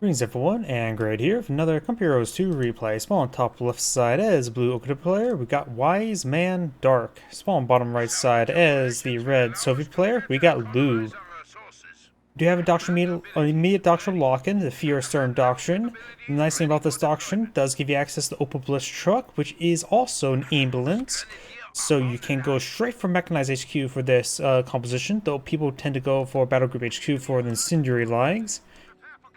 Greetings everyone, and Grade here with another Comp Heroes 2 replay. Small on top left side as blue OKW player, we got WiseManDark. Small on bottom right side as the red Soviet player, we got LEW. We do have a doctrine immediate doctrine lock-in, the Fear Stern Doctrine. The nice thing about this doctrine does give you access to the Opal Bliss truck, which is also an ambulance. So you can go straight from Mechanized HQ for this composition, though people tend to go for Battle Group HQ for the Incendiary Lags.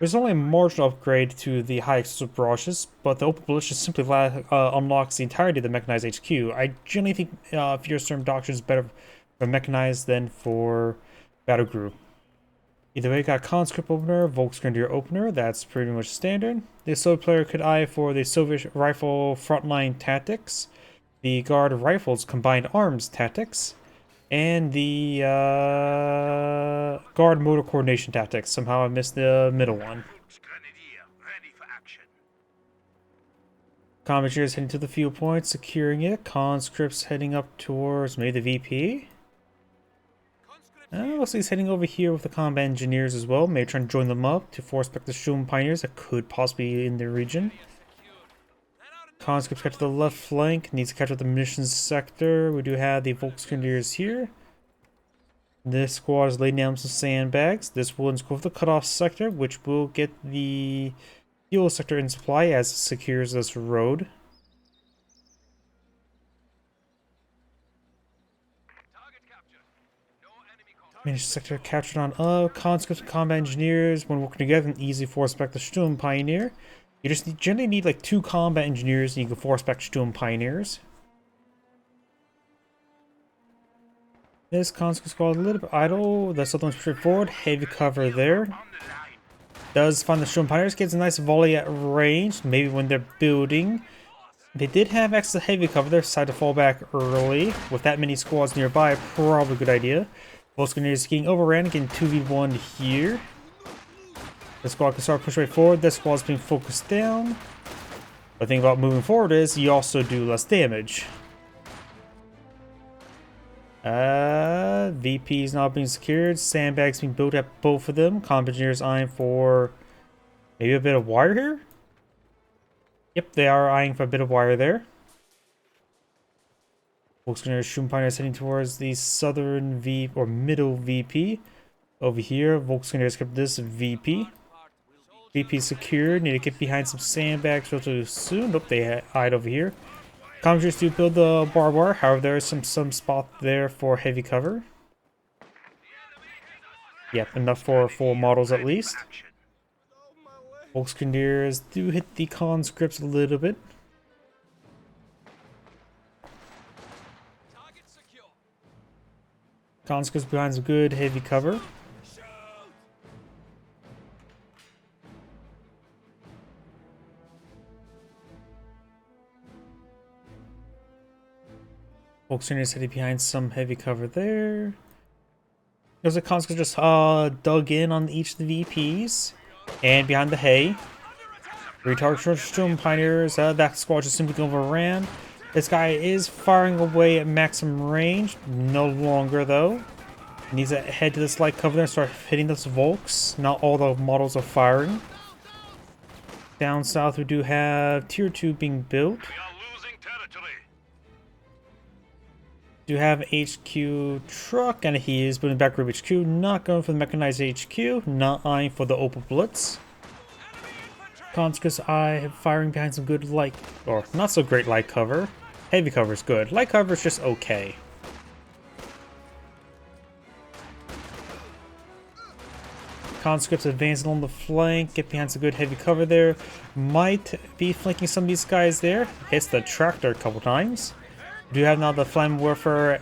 There's only a marginal upgrade to the high explosive barrages, but the Opal Bliss just simply unlocks the entirety of the Mechanized HQ. I generally think Fear Storm Doctrine is better for Mechanized than for Battle Group. Either way, got Conscript Opener, Volksgrenadier Opener, that's pretty much standard. The Soviet player could eye for the Soviet Rifle Frontline Tactics, the Guard Rifles Combined Arms Tactics, and the Guard Motor Coordination Tactics. Somehow I missed the middle one. Commandeers heading to the field point, securing it. Conscripts heading up towards maybe the VP. Looks like he's heading over here with the combat engineers as well. Maybe trying to join them up to force back the Sturm Pioneers that could possibly be in the region. Conscripts got to the left flank, needs to catch up the munitions sector. We do have the Volksgrenadiers here. This squad is laying down some sandbags. This will go for the cutoff sector, which will get the fuel sector in supply as it secures this road. Munitions sector captured on Conscripts and combat engineers. When working together, an easy force back the Sturm Pioneer. You just generally need like 2 combat engineers and you can force back Sturm Pioneers. This Conscript squad a little bit idle. The southern one's straightforward. Heavy cover there. Does find the Sturm Pioneers, gets a nice volley at range, maybe when they're building. They did have extra heavy cover there, decided to fall back early. With that many squads nearby, probably a good idea. Volksgrenadiers getting overran, getting 2v1 here. The squad can start pushing right forward. This squad's being focused down. The thing about moving forward is you also do less damage. VP is now being secured. Sandbags being built at both of them. Combat engineers eyeing for maybe a bit of wire here. Yep, they are eyeing for a bit of wire there. Volksgrenadiers Sturm Pioneers heading towards the southern V or middle VP. Over here, Volksgrenadiers kept this VP. VP secured. Need to get behind some sandbags relatively soon. Nope, they eyed over here. Commandeers do build the barbed wire. However, there is some spot there for heavy cover. Yep, enough for 4 models at least. Volksgrenadiers do hit the conscripts a little bit. Conscripts behind some good heavy cover. Volksgrenadiers heading behind some heavy cover there. There's a conscript just dug in on each of the VPs. And behind the hay. Retarget Sturm Pioneers. That squad just simply overran. This guy is firing away at maximum range. No longer though. He needs to head to this light cover there and start hitting those Volks. Not all the models are firing. Down south we do have Tier 2 being built. Do have HQ truck, and he is building back Group HQ, not going for the Mechanized HQ, not eyeing for the Opal Blitz. Conscripts eye firing behind some good light, or not so great light cover. Heavy cover is good, light cover is just okay. Conscripts advancing on the flank, get behind some good heavy cover there. Might be flanking some of these guys there. Hits the tractor a couple times. Do have now the Flame Warfare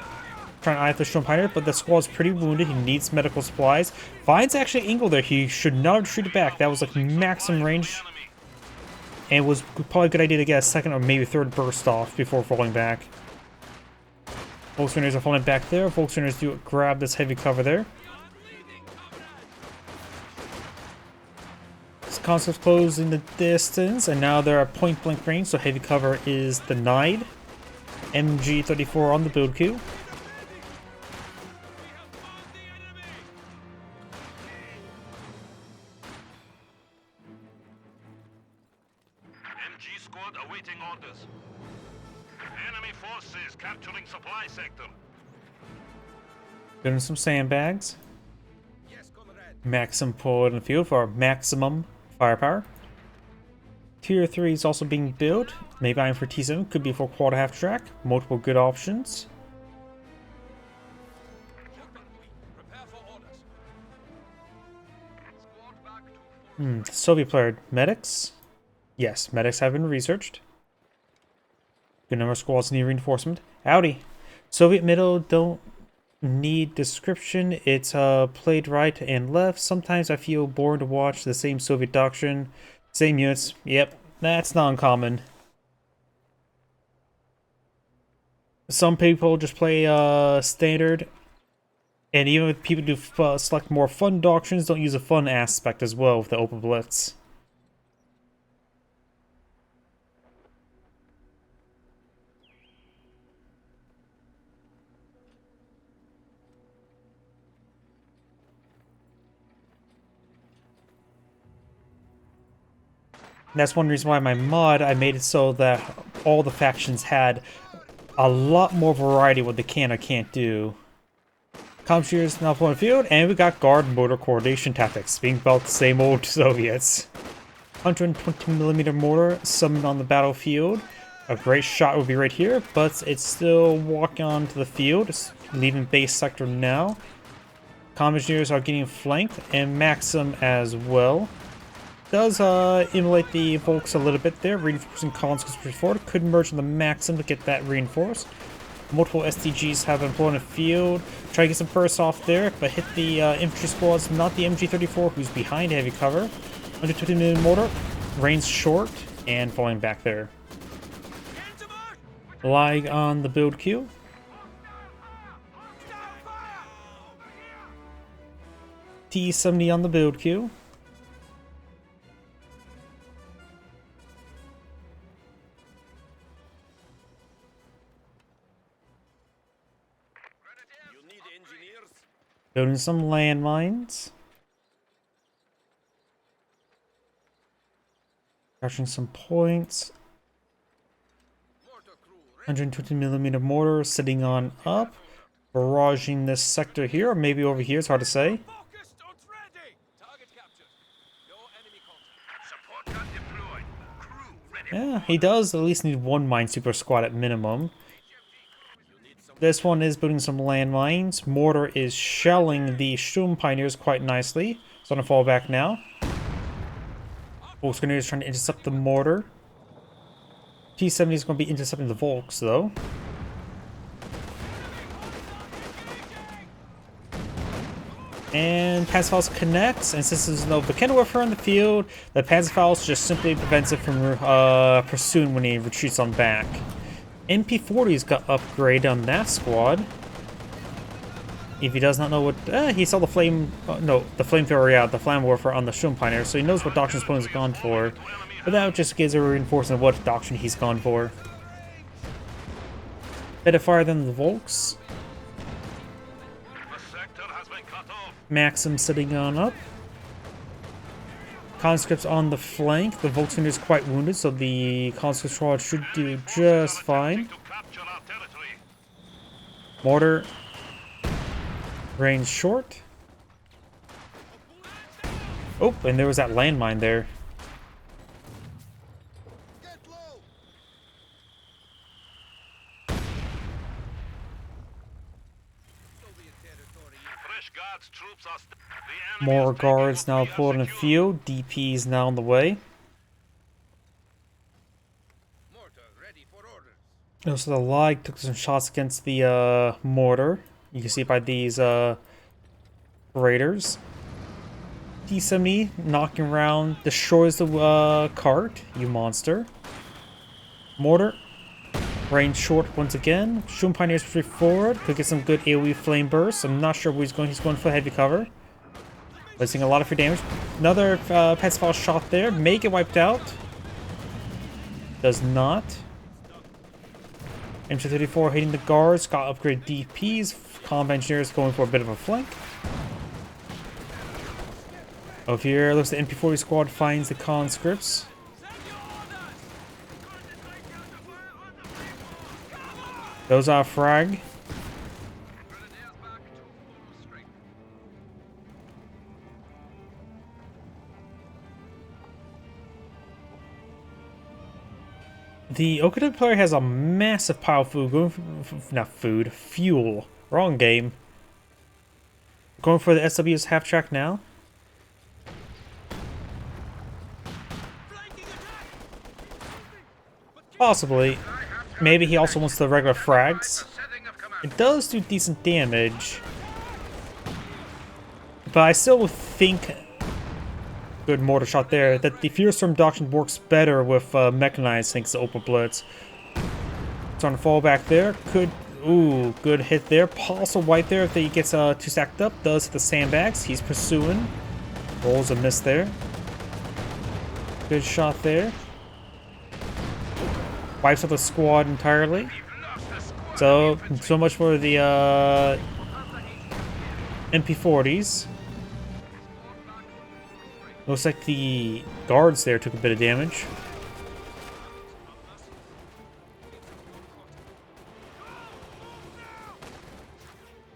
trying to eye the Sturm Pioneer, but the squad's pretty wounded. He needs medical supplies. Finds actually Angle there. He should not have retreated back. That was like maximum range. And it was probably a good idea to get a second or maybe third burst off before falling back. Volksgrenadiers are falling back there. Volksgrenadiers do grab this heavy cover there. Conscripts close in the distance, and now they're at point blank range, so heavy cover is denied. MG34 on the build queue. G squad awaiting orders. Enemy forces capturing supply sector. Building some sandbags. Yes, comrade. Maximum pull in the field for maximum firepower. Tier 3 is also being built. Maybe I'm for T7, could be for quad half track. Multiple good options. Soviet player medics. Yes, medics have been researched. Good number of squads need reinforcement. Howdy. Soviet middle don't need description. It's played right and left. Sometimes I feel bored to watch the same Soviet doctrine. Same units. Yep, that's not uncommon. Some people just play standard. And even if people do select more fun doctrines, don't use a fun aspect as well with the open blitz. And that's one reason why my mod, I made it so that all the factions had a lot more variety what they can or can't do. Commandeers now on the field, and we got guard mortar coordination tactics, being about the same old Soviets. 120mm mortar summoned on the battlefield. A great shot would be right here, but it's still walking onto the field, it's leaving base sector now. Commandeers are getting flanked, and Maxim as well. Does emulate the Volks a little bit there, reinforcing columns forward. Could merge on the Maxim to get that reinforced. Multiple STGs have been blown in the field. Try to get some bursts off there, but hit the infantry squads, not the MG34, who's behind heavy cover. 120mm mortar, range short, and falling back there. Lag on the build queue. T70 on the build queue. Building some landmines. Capturing some points. 120mm mortar sitting on up. Barraging this sector here, or maybe over here, it's hard to say. Yeah, he does at least need one minesweeper squad at minimum. This one is building some landmines. Mortar is shelling the Sturm Pioneers quite nicely. It's gonna fall back now. Volksgrenadier is trying to intercept the mortar. T-70 is going to be intercepting the Volks, though. And Panzerfaust connects, and since there's no Bekenwerfer in the field, the Panzerfaust just simply prevents it from pursuing when he retreats on back. MP40's got upgrade on that squad. If he does not know what... he saw the flame... no, the flamethrower, yeah, the flamethrower on the Sturm Pioneer, so he knows what doctrine his opponent's gone for. But that just gives a reinforcement of what doctrine he's gone for. Better fire than the Volks. Maxim sitting on up. Conscripts on the flank. The Volksman is quite wounded, so the conscript squad should do just fine. Mortar. Range short. Oh, and there was that landmine there. More guards now pulled in the field. DPs now on the way. Also, the lag took some shots against the mortar. You can see by these raiders. D70 knocking around, destroys the cart, you monster. Mortar. Range short once again. Sturm Pioneers push forward. Could get some good AoE flame bursts. I'm not sure where he's going. He's going for heavy cover. Placing a lot of free damage. Another Panzerfaust shot there. May get wiped out. Does not. MG34 hitting the guards. Got upgraded DPs. Combat engineers going for a bit of a flank. Over here, looks like the MP40 squad finds the conscripts. Goes off frag. The OKW player has a massive pile of food, going for, not food, fuel. Wrong game. Going for the SW's half track now. Possibly. Maybe he also wants the regular frags. It does do decent damage. But I still think, good mortar shot there, that the Fearstorm doctrine works better with mechanized thanks to open blitz. It's on the fall back there. Could, ooh, good hit there. Also white there if he gets two stacked up. Does hit the sandbags. He's pursuing. Rolls a miss there. Good shot there. Wipes out the squad entirely. So much for the MP40s. Looks like the guards there took a bit of damage.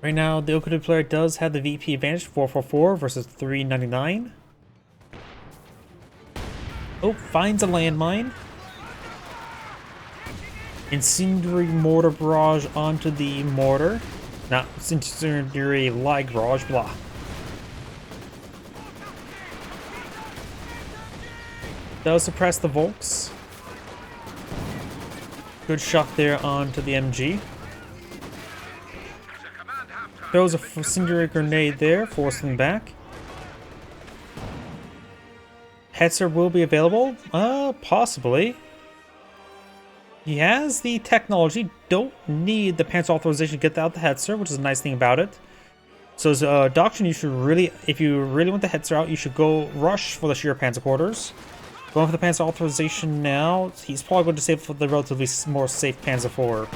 Right now, the OKW player does have the VP advantage, 444 versus 399. Oh, finds a landmine. Incendiary mortar barrage onto the mortar. Not incendiary light barrage, blah. Does suppress the Volks. Good shot there onto the MG. Throws a incendiary grenade there, forcing them back. Hetzer will be available? Possibly. He has the technology, don't need the Panzer authorization to get out the Hetzer, which is a nice thing about it. So as a doctrine, you should really, if you really want the Hetzer out, you should go rush for the sheer Panzer quarters. Going for the Panzer authorization now. He's probably going to save for the relatively more safe Panzer IV.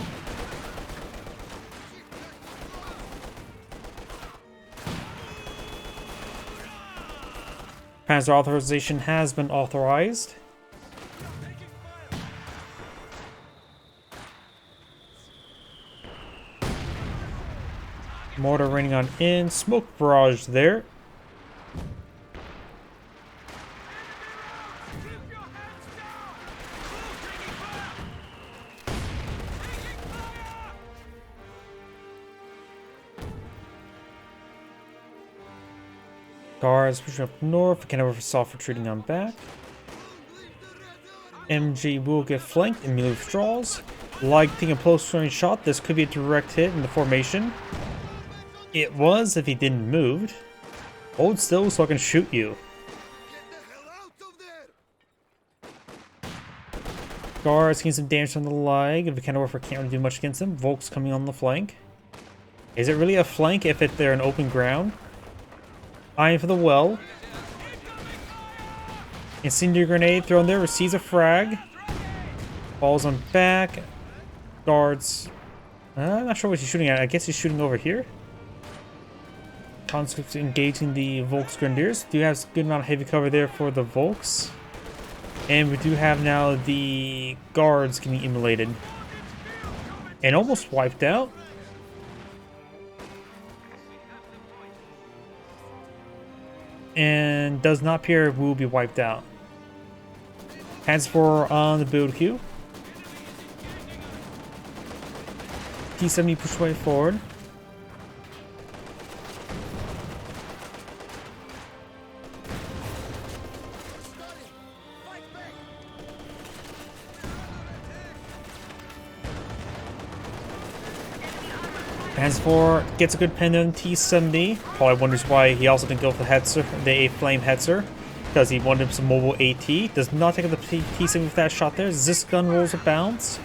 Panzer authorization has been authorized. Mortar raining on in. Smoke barrage there. Guards pushing up north. Can't ever soft retreating on back. MG will get flanked. Immediately withdraws. Lighting a close range shot. This could be a direct hit in the formation. It was if he didn't move. Hold still so I can shoot you. Guards getting some damage on the leg. If Vikander can't really do much against him. Volk's coming on the flank. Is it really a flank if they're in open ground? Eyeing for the well. Incendiary grenade thrown there. Receives a frag. Falls on back. Guards. I'm not sure what he's shooting at. I guess he's shooting over here. Conscripts engaging the Volks Grenadiers. Do have a good amount of heavy cover there for the Volks. And we do have now the guards getting immolated. And almost wiped out. And does not appear will be wiped out. Hands for on the build queue. T-70 push way forward. Hands 4 gets a good pen on T-70. Probably wonders why he also didn't go for the Hetzer, the Flame Hetzer, because he wanted some mobile AT. Does not take the T-70 with that shot there. This gun rolls a bounce.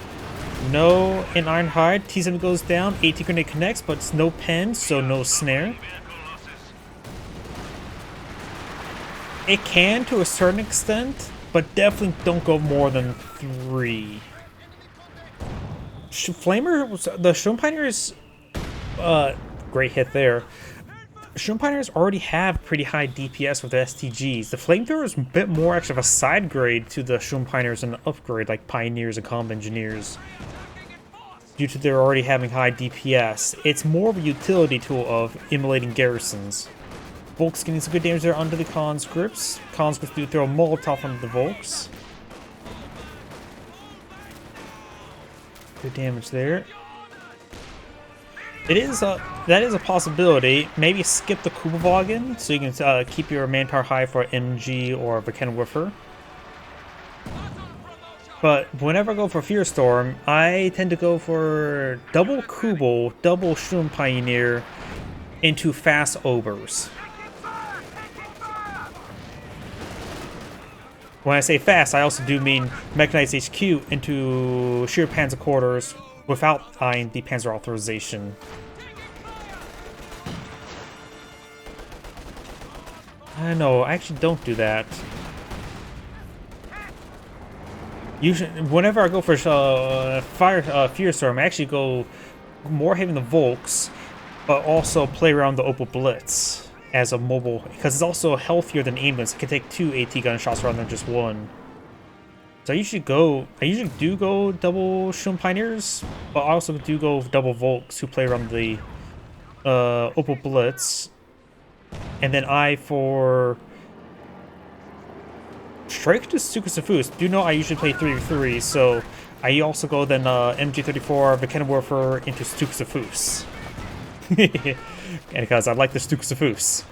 No in Ironhide. T-70 goes down. AT grenade connects, but it's no pen, so no snare. It can to a certain extent, but definitely don't go more than 3. Flamer, the Schumpeiters. Great hit there. Schumpeiters already have pretty high DPS with the STGs. The Flamethrower is a bit more actually of a side grade to the Schumpeiters and an upgrade like Pioneers and Combat Engineers. due to their already having high DPS. It's more of a utility tool of immolating garrisons. Volks getting some good damage there under the conscripts. Conscripts do throw a Molotov under the Volks. Good damage there. That is a possibility. Maybe skip the Kubelwagen so you can keep your manpower high for MG or Verkenwerfer. But whenever I go for Fear Storm, I tend to go for double Kubel, double Sturm Pioneer into fast ogres. When I say fast, I also do mean Mechanized HQ into sheer Panzer Quarters without eyeing the Panzer Authorization. I know, I actually don't do that. Usually, whenever I go for Fear Storm, I actually go more heavy in the Volks, but also play around the Opal Blitz as a mobile, because it's also healthier than ambulance. It can take 2 AT gun shots rather than just 1. So I usually do go double Sturm Pioneers, but I also do go double Volks who play around the Opal Blitz. And then I for Strike to Sukasafus. Do know I usually play 3v3, so I also go then MG34 Verkenwerfer into Stukasafus. And because I like the Stukasafus.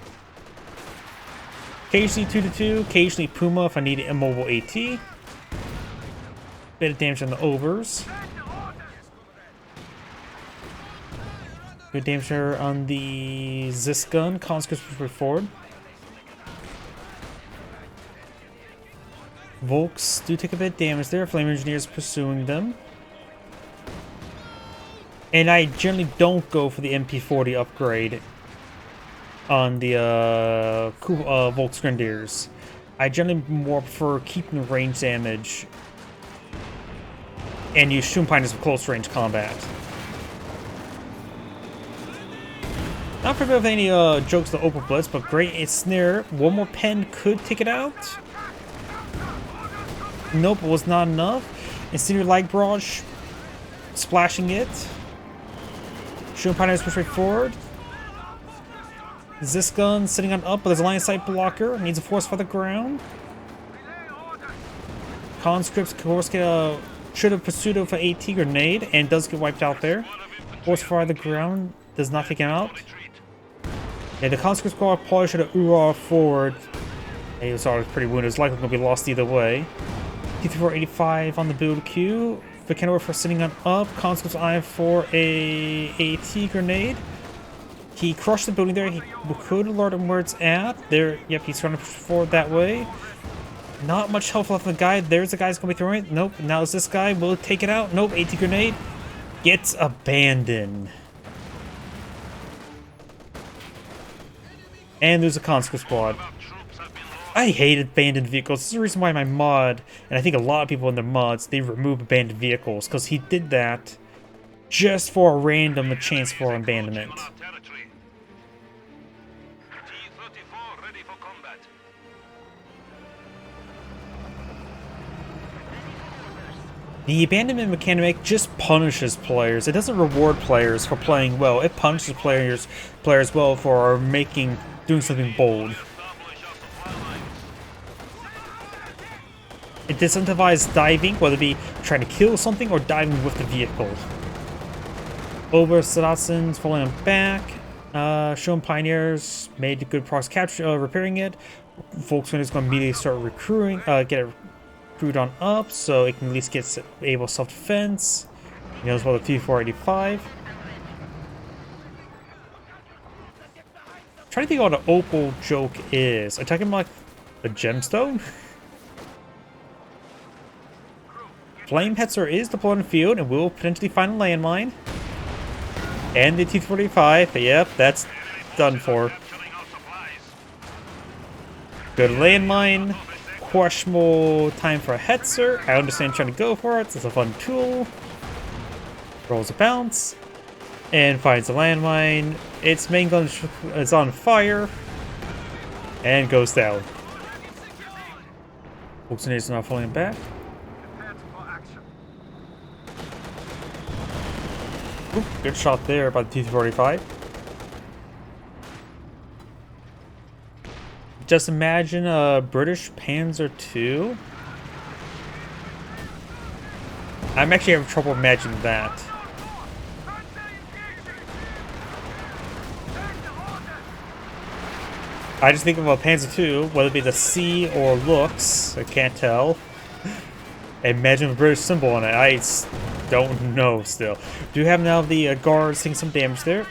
Occasionally 2-2, occasionally Puma if I need immobile AT. Bit of damage on the ogres. Good damage there on the Zis gun. Conscripts push forward. Volks do take a bit of damage there. Flame Engineers pursuing them. And I generally don't go for the MP40 upgrade on the Volks Grenadiers. I generally more prefer keeping range damage and use Sturm Pioneers for close range combat. Not for of any jokes to Opal Blitz, but great it's snare. One more pen could take it out. Nope, it was not enough. Incendiary Light Barrage splashing it. Sturm Pioneers push right forward. Zis gun sitting on up, but there's a line of sight blocker. Needs a force for the ground. Conscripts, of course, should have pursued of an AT grenade and does get wiped out there. Force fire the ground does not take him out. Yeah, the conscript squad probably should have URA forward. He was already pretty wounded. It's likely going to be lost either way. T-3485 on the build queue. Verkenwerfer sitting on up. Conscript's eye for a AT grenade. He crushed the building there. He could alert him where it's at. There, yep, he's trying to push forward that way. Not much health left on the guy. There's the guy's going to be throwing it. Nope, now is this guy. Will it take it out? Nope, AT grenade. Gets abandoned. And there's a conscript squad. I hate abandoned vehicles. This is the reason why my mod, and I think a lot of people in their mods, they remove abandoned vehicles, because he did that just for a random chance for abandonment. The abandonment mechanic just punishes players. It doesn't reward players for playing well. It punishes players well for doing something bold. It disincentivizes diving, whether it be trying to kill something or diving with the vehicle. Over Saracens falling on back. Sturm Pioneers made good progress capture, repairing it. Volkswagen is going to immediately start recruiting, get it recruited on up, so it can at least get able self-defense. You know, as well the T-485. Trying to think of what an Opal joke is. Are you talking about like a gemstone? Flamehetzer is deployed in the field and will potentially find a landmine. And the T-45, yep, that's done for. Good landmine. Questionable time for a Hetzer. I understand trying to go for it. It's a fun tool. Rolls a bounce. And finds a landmine. Its main gun is on fire. And goes down. Volkswagen is now falling back. Oop, good shot there by the T-45. Just imagine a British Panzer II. I'm actually having trouble imagining that. I just think of a Panzer II, whether it be the C or looks, I can't tell. Imagine a British symbol on it. I don't know still. Do have now the guards taking some damage there.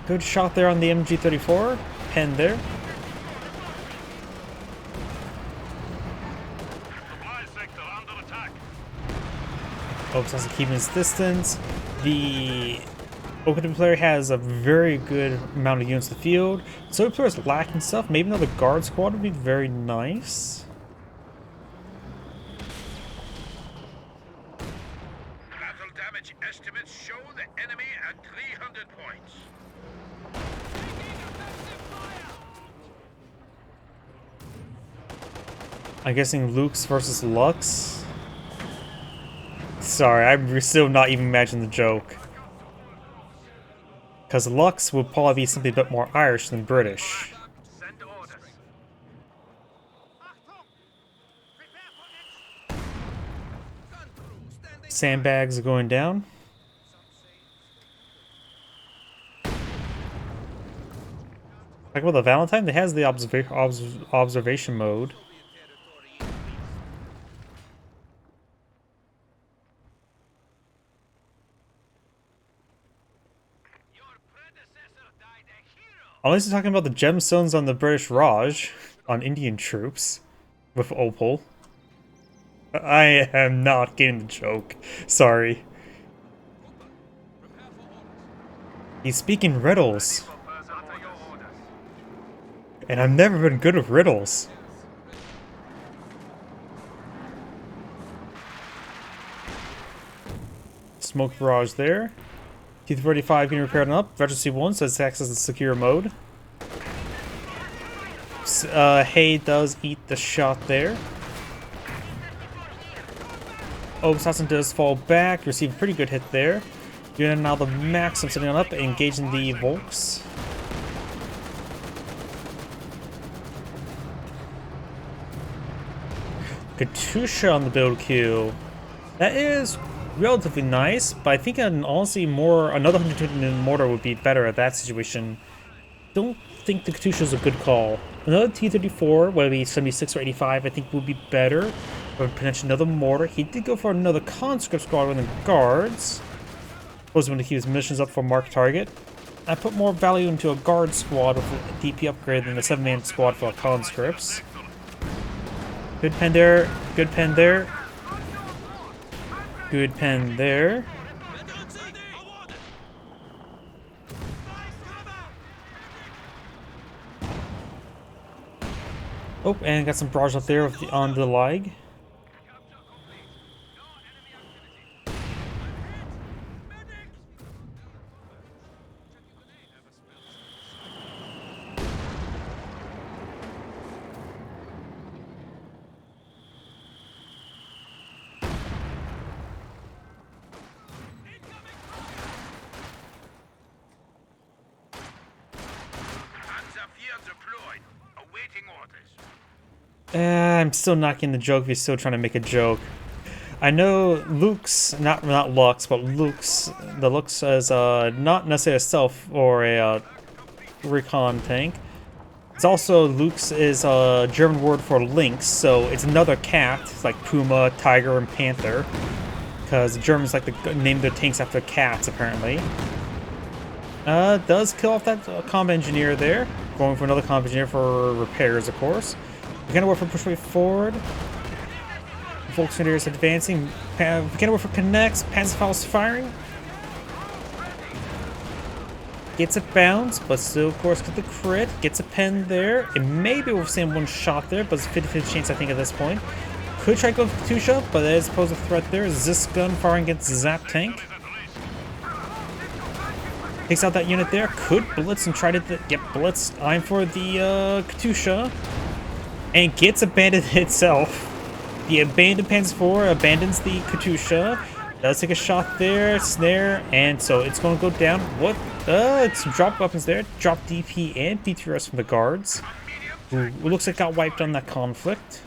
Good shot there on the MG-34. Pen there. Supply sector under attack. Oaks has to keep his distance. The OKW player has a very good amount of units in the field. So the player is lacking stuff. Maybe another guard squad would be very nice. Battle damage estimates show the enemy at 300 points. I'm guessing Luke's versus Lux. Sorry, I'm still not even imagining the joke. Because Lux would probably be something a bit more Irish than British. Send orders. Sandbags are going down. Like with the Valentine, it has the observation mode. Unless you're talking about the gemstones on the British Raj, on Indian troops, with Opal. I am not getting the joke. Sorry. He's speaking riddles. And I've never been good with riddles. Smoke barrage there. T-35 getting repaired up. Veteran C1 says access the secure mode. Hay does eat the shot there. Assassin does fall back. Receive a pretty good hit there. Doing now the max. I'm setting it up. Engaging the Volks. Katusha on the build queue. That is relatively nice, but I think honestly another 120 mortar would be better at that situation. Don't think the Katusha is a good call. Another T-34, whether it be 76 or 85, I think would be better. Or potentially another mortar. He did go for another conscript squad with the guards. Suppose when to keep his missions up for mark target. I put more value into a guard squad with a DP upgrade than a 7-man squad for conscripts. Good pen there. Good pen there. Good pen there. Oh, and got some barrage up there on the lag. I'm still not getting the joke if he's still trying to make a joke. I know Luke's, not Lux, but the Lux is not necessarily a stealth or a recon tank. It's also, Luke's is a German word for lynx, so it's another cat. It's like Puma, Tiger, and Panther. Because the Germans like to name their tanks after cats, apparently. Does kill off that combat engineer there. Going for another combat engineer for repairs, of course. We're gonna work for push way forward. Volkswagen is advancing. We're gonna work for connects. Panzerfaust's firing. Gets a bounce, but still, of course, get the crit. Gets a pen there. It may be worth seeing one shot there, but it's a 50-50 chance, I think, at this point. Could try to go for Katusha, but that is posed a threat there. This gun firing against Zap tank. Takes out that unit there. Could blitz and try to get blitz. Eyeing for the Katusha. And gets abandoned itself. The abandoned Panzer IV abandons the Katusha. Does take a shot there, snare, and so it's going to go down. What? Some drop weapons there. Drop DP and DTRS from the guards. Ooh, it looks like got wiped on that conflict.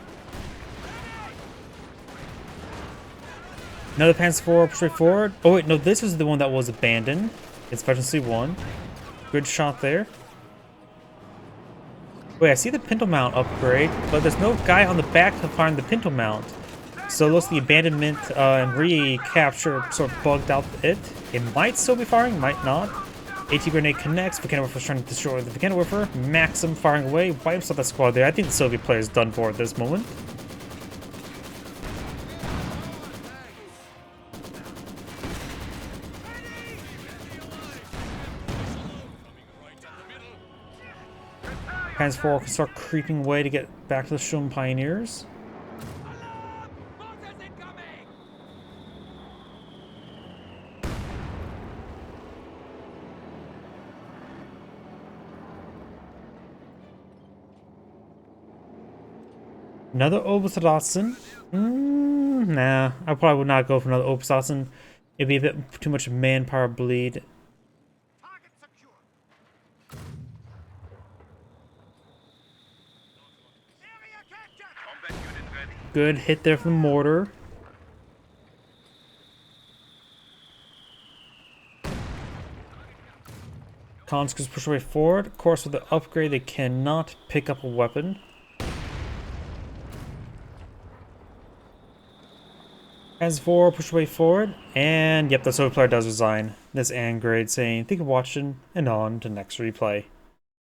Another Panzer IV straight forward. Oh wait, no, this is the one that was abandoned. It's Veterancy 1. Good shot there. Wait, I see the Pinto Mount upgrade, but there's no guy on the back to find the Pinto Mount. So it looks the abandonment and recapture sort of bugged out it. It might still be firing, might not. AT grenade connects, Volcanowiffer's trying to destroy the Volcanowiffer. Maxim firing away, wipes out that squad there. I think the Soviet player is done for at this moment. Panzer IV can start creeping away to get back to the Shum Pioneers. Another Oberstdotson? Nah, I probably would not go for another Oberstdotson. It'd be a bit too much manpower bleed. Good hit there from the mortar. Conscripts push away forward. Of course, with the upgrade, they cannot pick up a weapon. As for push away forward, and yep, the Soviet player does resign. This Angrade saying, thank you for watching, and on to next replay.